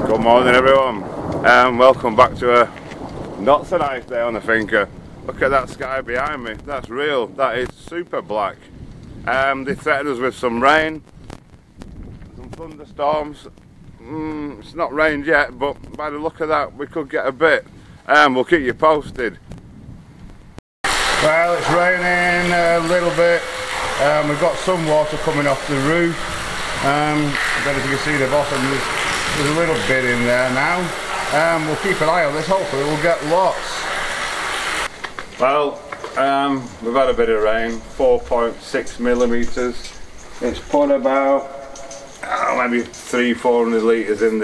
Good morning everyone, welcome back to a not so nice day on the Finca. Look at that sky behind me, that's real, that is super black. They threatened us with some rain, some thunderstorms. It's not rained yet, but by the look of that we could get a bit. We'll keep you posted. Well, it's raining a little bit. We've got some water coming off the roof. I don't know if you can see the bottom, there's a little bit in there now. We'll keep an eye on this, hopefully we'll get lots. Well, we've had a bit of rain, 4.6 millimeters. It's put about maybe 300-400 litres in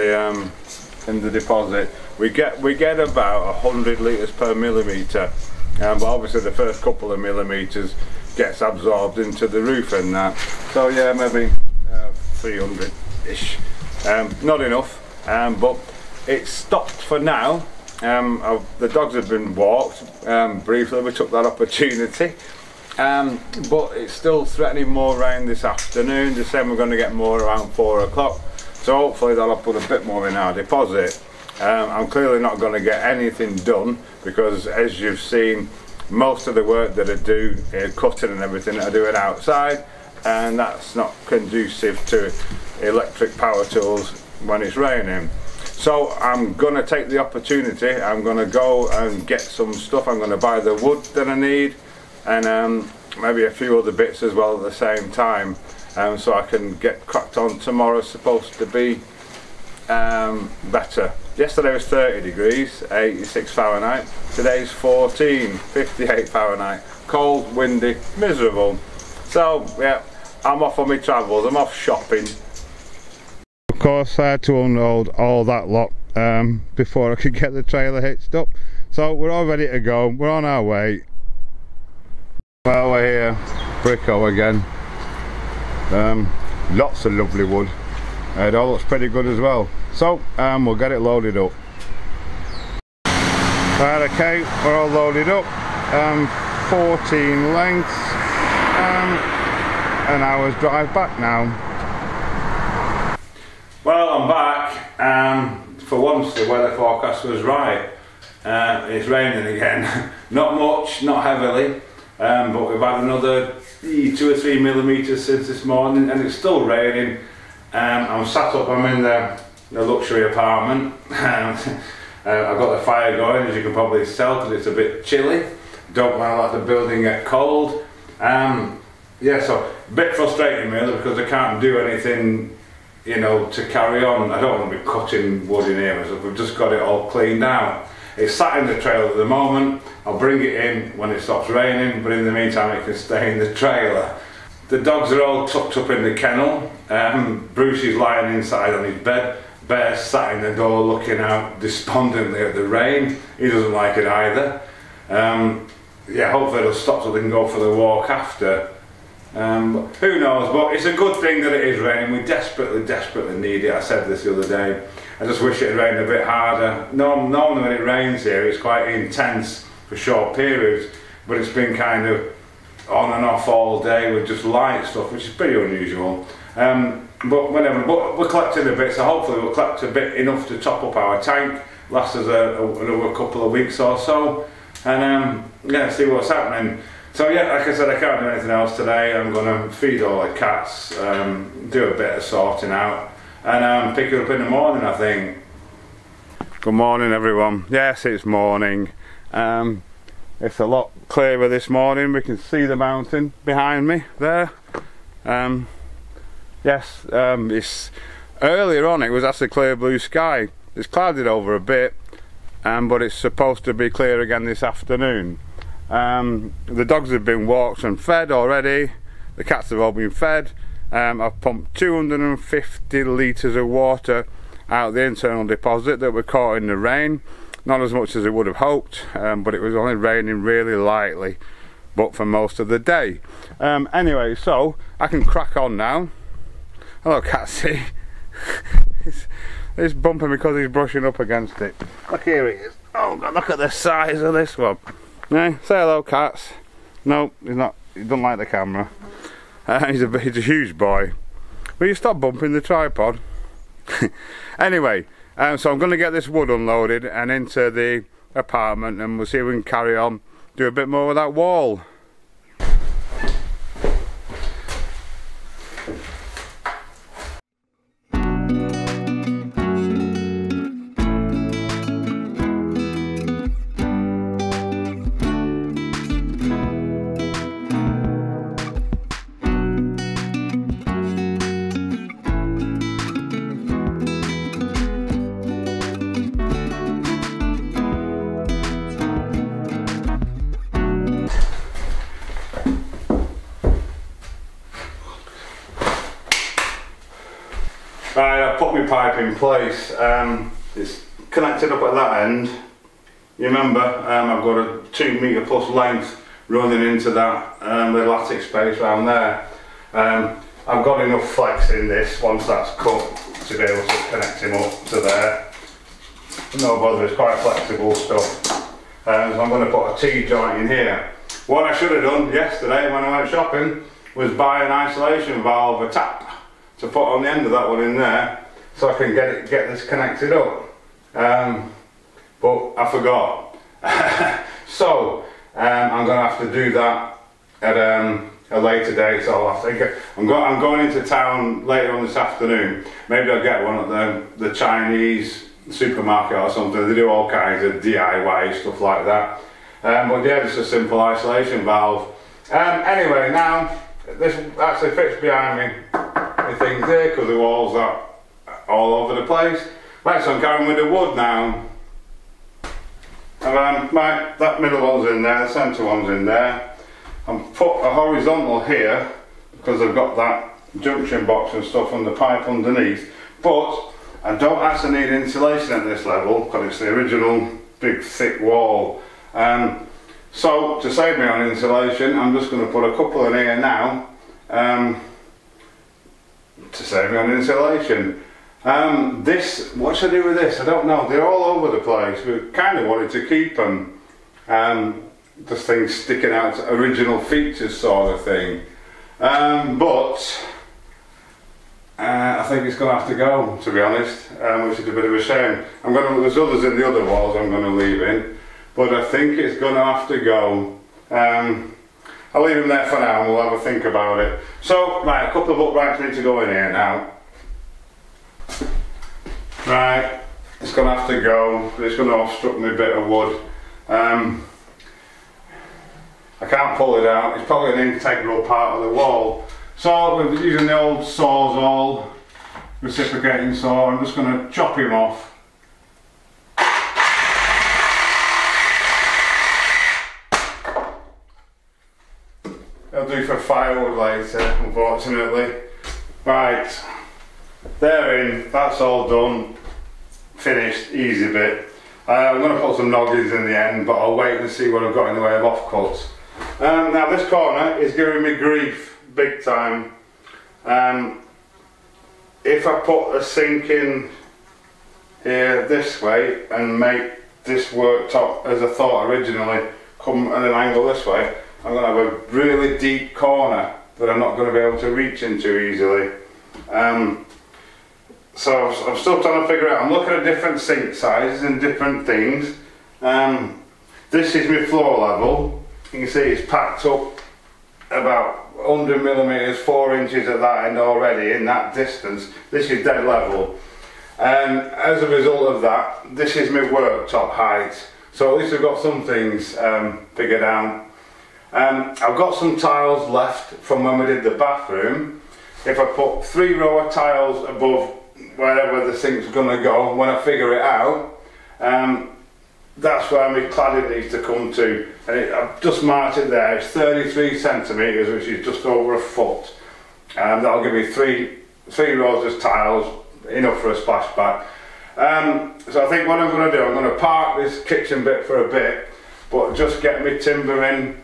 the deposit. We get about 100 litres per millimetre, but obviously the first couple of millimetres gets absorbed into the roof and that. So yeah, maybe 300-ish. Not enough, but it's stopped for now. The dogs have been walked briefly, we took that opportunity, but it's still threatening more rain this afternoon. They're saying we're going to get more around 4 o'clock, so hopefully that'll put a bit more in our deposit. I'm clearly not going to get anything done because, as you've seen, most of the work that I do, cutting and everything, I do it outside, and that's not conducive to electric power tools when it's raining. So I'm going to take the opportunity, I'm going to go and get some stuff. I'm going to buy the wood that I need, and maybe a few other bits as well at the same time, so I can get cracked on. Tomorrow's supposed to be better. Yesterday was 30 degrees, 86 Fahrenheit. Today's 14, 58 Fahrenheit. Cold, windy, miserable. So yeah, I'm off on my travels, I'm off shopping. Of course I had to unload all that lot before I could get the trailer hitched up. So we're all ready to go, we're on our way. Well, we're here, Bricko again. Lots of lovely wood. It all looks pretty good as well. So we'll get it loaded up. Right, okay, we're all loaded up. 14 lengths. An hour's drive back now. Well, I'm back. For once the weather forecast was right. It's raining again. Not much, not heavily, but we've had another 2 or 3 millimeters since this morning, and it's still raining. I'm sat up, I'm in the luxury apartment. I've got the fire going, as you can probably tell, because it's a bit chilly. Don't want to let the building get cold. Yeah, so a bit frustrating really, because I can't do anything, you know, to carry on. I don't want to be cutting wood in here, so we've just got it all cleaned out. It's sat in the trailer at the moment. I'll bring it in when it stops raining, but in the meantime it can stay in the trailer. The dogs are all tucked up in the kennel. Bruce is lying inside on his bed. Bear's sat in the door looking out despondently at the rain. He doesn't like it either. Yeah, hopefully it'll stop so they can go for the walk after. Who knows, but it's a good thing that it is raining. We desperately need it. I said this the other day. I just wish it had rained a bit harder. Normally when it rains here it's quite intense for short periods, but it's been kind of on and off all day with just light stuff, which is pretty unusual. But whatever, but we're collecting a bit, so hopefully we'll collect a bit enough to top up our tank, last us another couple of weeks or so, and yeah, see what's happening. So yeah, like I said, I can't do anything else today. I'm going to feed all the cats, do a bit of sorting out, and pick it up in the morning, I think. Good morning everyone. Yes, it's morning. It's a lot clearer this morning. We can see the mountain behind me there. Yes, it's earlier on it was actually clear blue sky. It's clouded over a bit, but it's supposed to be clear again this afternoon. The dogs have been walked and fed already. The cats have all been fed. I've pumped 250 litres of water out of the internal deposit that were caught in the rain. Not as much as I would have hoped, but it was only raining really lightly, but for most of the day. Anyway, so I can crack on now. Hello Catsy. He's bumping because he's brushing up against it. Look, here he is. Oh God, look at the size of this one. Yeah, say hello cats. No, he's not. He doesn't like the camera. He's a huge boy. Will you stop bumping the tripod? Anyway, So I'm going to get this wood unloaded and into the apartment, and we'll see if we can carry on, do a bit more with that wall. Right, I've put my pipe in place. It's connected up at that end. You remember, I've got a 2 metre plus length running into that little attic space around there. I've got enough flex in this once that's cut to be able to connect him up to there. No bother, it's quite flexible stuff. So I'm going to put a T-joint in here. What I should have done yesterday when I went shopping was buy an isolation valve, a tap, to put on the end of that one in there, so I can get this connected up. But I forgot. So I'm going to have to do that at a later date. So I think I'm going into town later on this afternoon. Maybe I'll get one at the Chinese supermarket or something. They do all kinds of DIY stuff like that. But yeah, just a simple isolation valve. Anyway, now this actually fits behind me. Things there because the walls are all over the place. Right, so I'm going with the wood now. That middle one's in there, the centre one's in there. I've put a horizontal here because I've got that junction box and stuff and the pipe underneath, but I don't actually need insulation at this level because it's the original big thick wall. So to save me on insulation, I'm just going to put a couple in here now. To save me on insulation. What should I do with this? I don't know. They're all over the place. We kind of wanted to keep them. This thing sticking out, original features sort of thing. But I think it's going to have to go, to be honest, which is a bit of a shame. There's others in the other walls I'm going to leave in, but I think it's going to have to go. I'll leave them there for now and we'll have a think about it. So, right, a couple of uprights need to go in here now. Right, it's going to have to go. It's going to obstruct me a bit of wood. I can't pull it out. It's probably an integral part of the wall. So, we're using the old Sawzall reciprocating saw. I'm just going to chop him off. I'll do for firewood later, unfortunately. Right, they're in, that's all done, finished, easy bit. I'm going to put some noggins in the end, but I'll wait and see what I've got in the way of offcuts. Now this corner is giving me grief, big time. If I put a sink in here this way and make this worktop, as I thought originally, come at an angle this way, I'm going to have a really deep corner that I'm not going to be able to reach into easily. So I'm still trying to figure out. I'm looking at different sink sizes and different things. This is my floor level. You can see it's packed up about 100mm, 4 inches at that end already in that distance. This is dead level. And as a result of that, this is my worktop height. So at least I've got some things figured out. I've got some tiles left from when we did the bathroom. If I put 3 row of tiles above wherever the sink's going to go, when I figure it out, that's where my cladding needs to come to. And I've just marked it there. It's 33 centimetres, which is just over a foot. That'll give me three rows of tiles, enough for a splashback. So I think what I'm going to do, I'm going to park this kitchen bit for a bit, but just get my timber in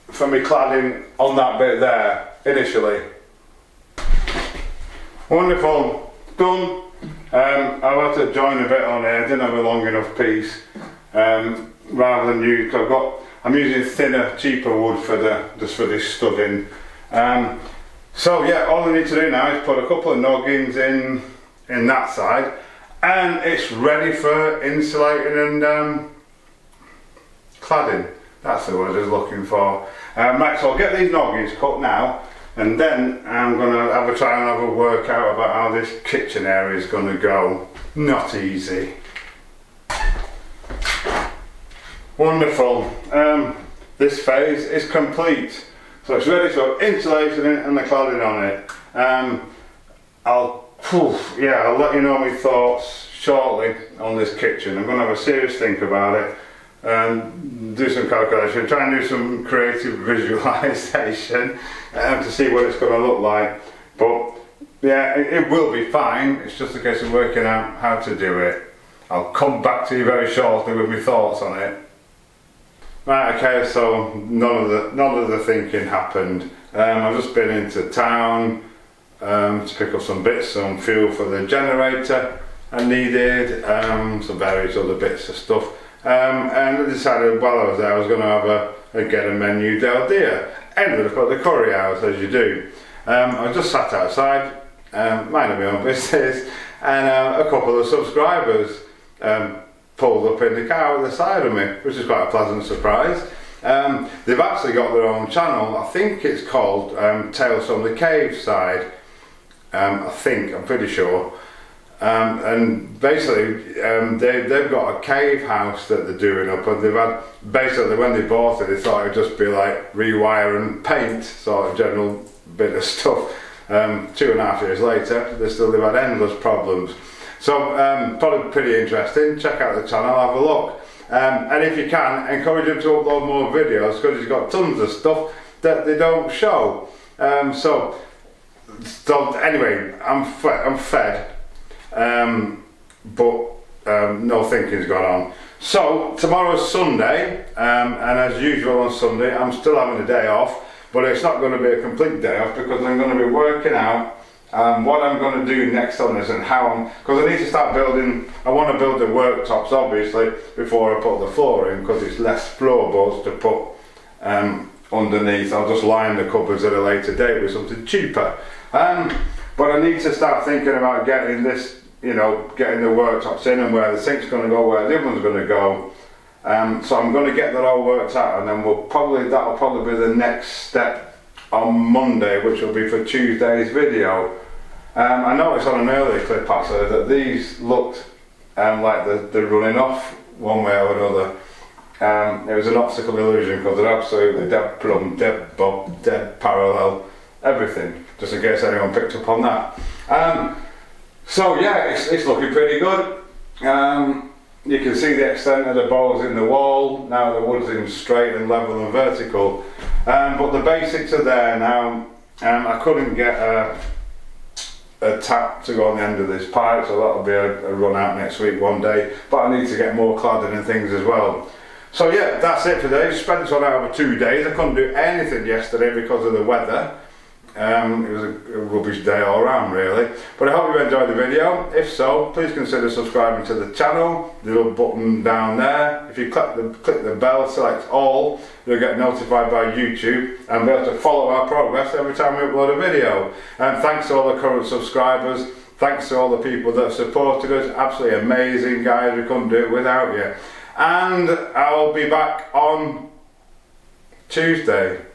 for my cladding on that bit there initially. Wonderful, done. I've had to join a bit on here. I didn't have a long enough piece. Rather than use, I'm using thinner, cheaper wood for just for this studding. So yeah, all I need to do now is put a couple of noggins in that side, and it's ready for insulating and cladding. That's the word I was looking for. Right, so I'll get these noggies cut now, and then I'm going to have a try and have a work out about how this kitchen area is going to go. Not easy. Wonderful. This phase is complete, so it's ready to insulation it and the cladding on it. I'll let you know my thoughts shortly on this kitchen. I'm going to have a serious think about it and do some calculation, try and do some creative visualization to see what it's going to look like. But yeah, it will be fine. It's just a case of working out how to do it. I'll come back to you very shortly with my thoughts on it. Right, okay, so none of the thinking happened. I've just been into town to pick up some bits, some fuel for the generator I needed, some various other bits of stuff. And I decided while I was there I was going to have get a menu del dia. Ended up at the curry house, as you do. I was just sat outside, minding my own business, and a couple of subscribers pulled up in the car at the side of me, which is quite a pleasant surprise. They've actually got their own channel. I think it's called Tales from the Cave Side. I'm pretty sure. And basically they've got a cave house that they're doing up, and they've had, basically when they bought it they thought it would just be like rewire and paint, sort of general bit of stuff. 2.5 years later they've had endless problems. So probably pretty interesting. Check out the channel, have a look. And if you can, encourage them to upload more videos, because he's got tons of stuff that they don't show. So anyway, I'm fed. But no thinking's gone on. So tomorrow's Sunday, and as usual on Sunday I'm still having a day off, but it's not going to be a complete day off because I'm going to be working out what I'm going to do next on this, and how because I need to start building. I want to build the worktops obviously before I put the floor in, because it's less floorboards to put underneath. I'll just line the cupboards at a later date with something cheaper. But I need to start thinking about getting this, getting the worktops in, and where the sink's going to go, where the oven's going to go. So I'm going to get that all worked out, and then that'll probably be the next step on Monday, which will be for Tuesday's video. I noticed on an earlier clip actually that these looked like they're running off one way or another. It was an optical illusion because they're absolutely dead plumb, dead bob, dead parallel, everything, just in case anyone picked up on that. So yeah, it's looking pretty good. You can see the extent of the bowls in the wall, now the wood's in straight and level and vertical. But the basics are there now. I couldn't get a tap to go on the end of this pipe, so that'll be a run out next week one day, but I need to get more cladding and things as well. So yeah, that's it for today. Spent this one out over 2 days. I couldn't do anything yesterday because of the weather. It was a rubbish day all around really, but I hope you enjoyed the video. If so, please consider subscribing to the channel, the little button down there. If you click the bell, select all, you'll get notified by YouTube and be able to follow our progress every time we upload a video. And thanks to all the current subscribers, thanks to all the people that supported us, absolutely amazing guys, we couldn't do it without you. And I'll be back on Tuesday.